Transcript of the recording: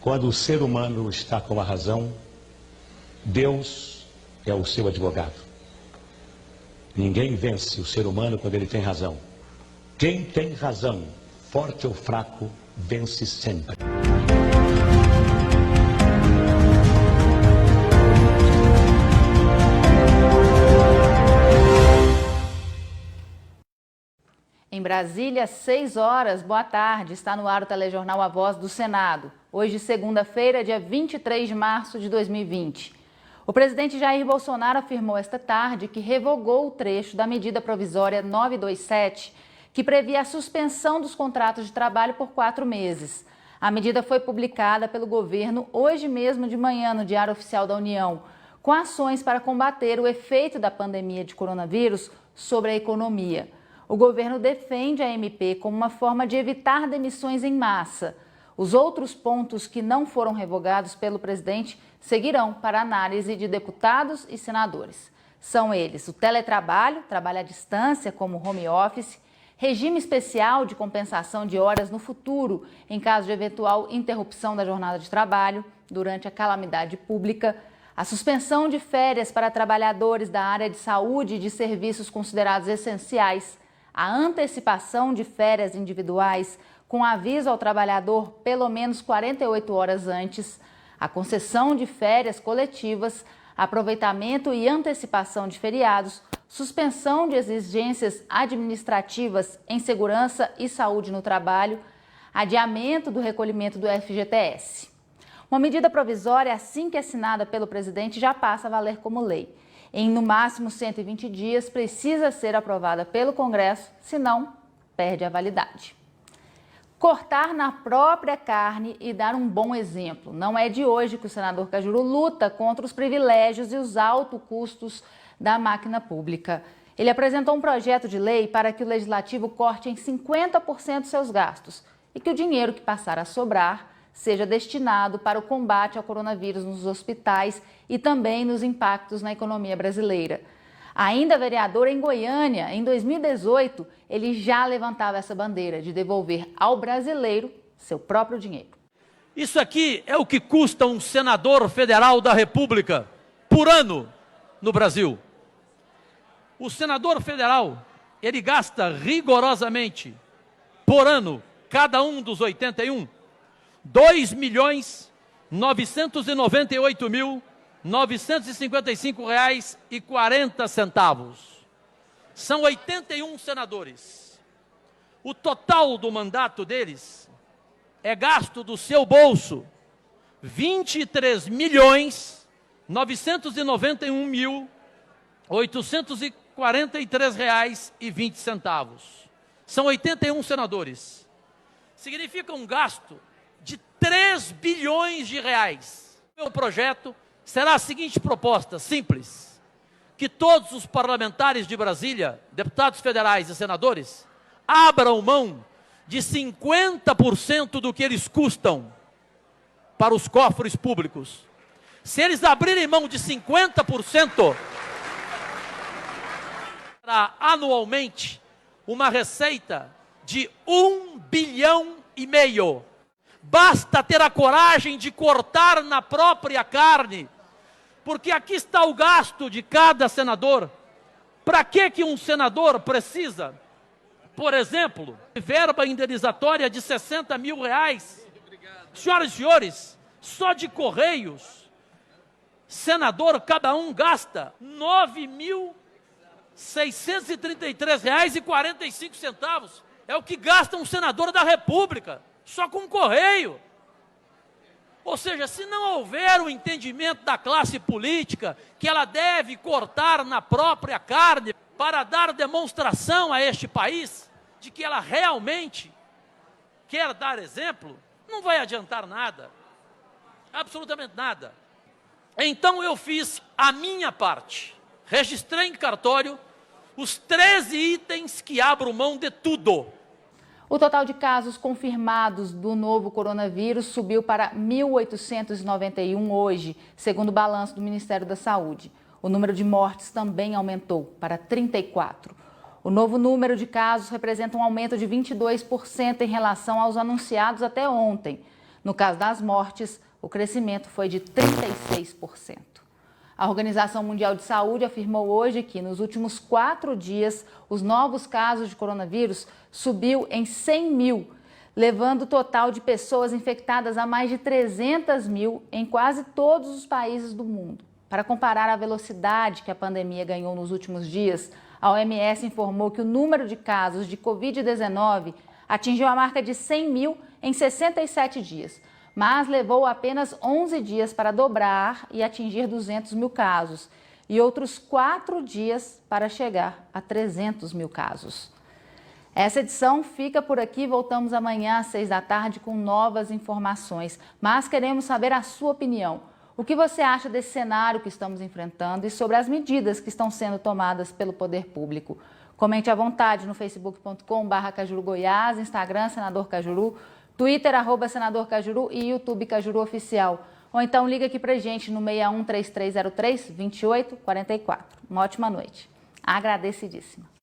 Quando o ser humano está com a razão, Deus é o seu advogado. Ninguém vence o ser humano quando ele tem razão. Quem tem razão, forte ou fraco, vence sempre. Em Brasília, 6 horas, boa tarde, está no ar o telejornal A Voz do Senado. Hoje, segunda-feira, dia 23 de março de 2020. O presidente Jair Bolsonaro afirmou esta tarde que revogou o trecho da medida provisória 927, que previa a suspensão dos contratos de trabalho por 4 meses. A medida foi publicada pelo governo hoje mesmo de manhã no Diário Oficial da União, com ações para combater o efeito da pandemia de coronavírus sobre a economia. O governo defende a MP como uma forma de evitar demissões em massa. Os outros pontos que não foram revogados pelo presidente seguirão para análise de deputados e senadores. São eles o teletrabalho, trabalho à distância como home office, regime especial de compensação de horas no futuro em caso de eventual interrupção da jornada de trabalho durante a calamidade pública, a suspensão de férias para trabalhadores da área de saúde e de serviços considerados essenciais, a antecipação de férias individuais com aviso ao trabalhador pelo menos 48 horas antes, a concessão de férias coletivas, aproveitamento e antecipação de feriados, suspensão de exigências administrativas em segurança e saúde no trabalho, adiamento do recolhimento do FGTS. Uma medida provisória, assim que assinada pelo presidente, já passa a valer como lei. Em no máximo 120 dias, precisa ser aprovada pelo Congresso, senão perde a validade. Cortar na própria carne e dar um bom exemplo. Não é de hoje que o senador Cajuru luta contra os privilégios e os altos custos da máquina pública. Ele apresentou um projeto de lei para que o Legislativo corte em 50% seus gastos e que o dinheiro que passar a sobrar seja destinado para o combate ao coronavírus nos hospitais e também nos impactos na economia brasileira. Ainda vereador em Goiânia, em 2018, ele já levantava essa bandeira de devolver ao brasileiro seu próprio dinheiro. Isso aqui é o que custa um senador federal da República por ano no Brasil. O senador federal, ele gasta rigorosamente por ano, cada um dos 81, R$ 2.998.955,40. São 81 senadores. O total do mandato deles é gasto do seu bolso R$ 23.991.843,20. São 81 senadores. Significa um gasto de 3 bilhões de reais. O projeto será a seguinte proposta, simples: que todos os parlamentares de Brasília, deputados federais e senadores, abram mão de 50% do que eles custam para os cofres públicos. Se eles abrirem mão de 50%, terá anualmente uma receita de 1,5 bilhão. Basta ter a coragem de cortar na própria carne, porque aqui está o gasto de cada senador. Para que um senador precisa, por exemplo, de verba indenizatória de R$60 mil? Senhoras e senhores, só de Correios, senador, cada um gasta R$ 9.633,45. É o que gasta um senador da República, só com correio. Ou seja, se não houver o entendimento da classe política que ela deve cortar na própria carne para dar demonstração a este país de que ela realmente quer dar exemplo, não vai adiantar nada, absolutamente nada. Então eu fiz a minha parte, registrei em cartório os 13 itens que abro mão de tudo. O total de casos confirmados do novo coronavírus subiu para 1.891 hoje, segundo o balanço do Ministério da Saúde. O número de mortes também aumentou para 34. O novo número de casos representa um aumento de 22% em relação aos anunciados até ontem. No caso das mortes, o crescimento foi de 36%. A Organização Mundial de Saúde afirmou hoje que, nos últimos 4 dias, os novos casos de coronavírus subiu em 100 mil, levando o total de pessoas infectadas a mais de 300 mil em quase todos os países do mundo. Para comparar a velocidade que a pandemia ganhou nos últimos dias, a OMS informou que o número de casos de Covid-19 atingiu a marca de 100 mil em 67 dias, mas levou apenas 11 dias para dobrar e atingir 200 mil casos, e outros 4 dias para chegar a 300 mil casos. Essa edição fica por aqui, voltamos amanhã às 6 da tarde com novas informações, mas queremos saber a sua opinião. O que você acha desse cenário que estamos enfrentando e sobre as medidas que estão sendo tomadas pelo poder público? Comente à vontade no facebook.com/CajuruGoiás, Instagram Senador Cajuru, Twitter @Senador Cajuru e YouTube Cajuru Oficial. Ou então liga aqui pra gente no 61 3303 2844. Uma ótima noite. Agradecidíssima.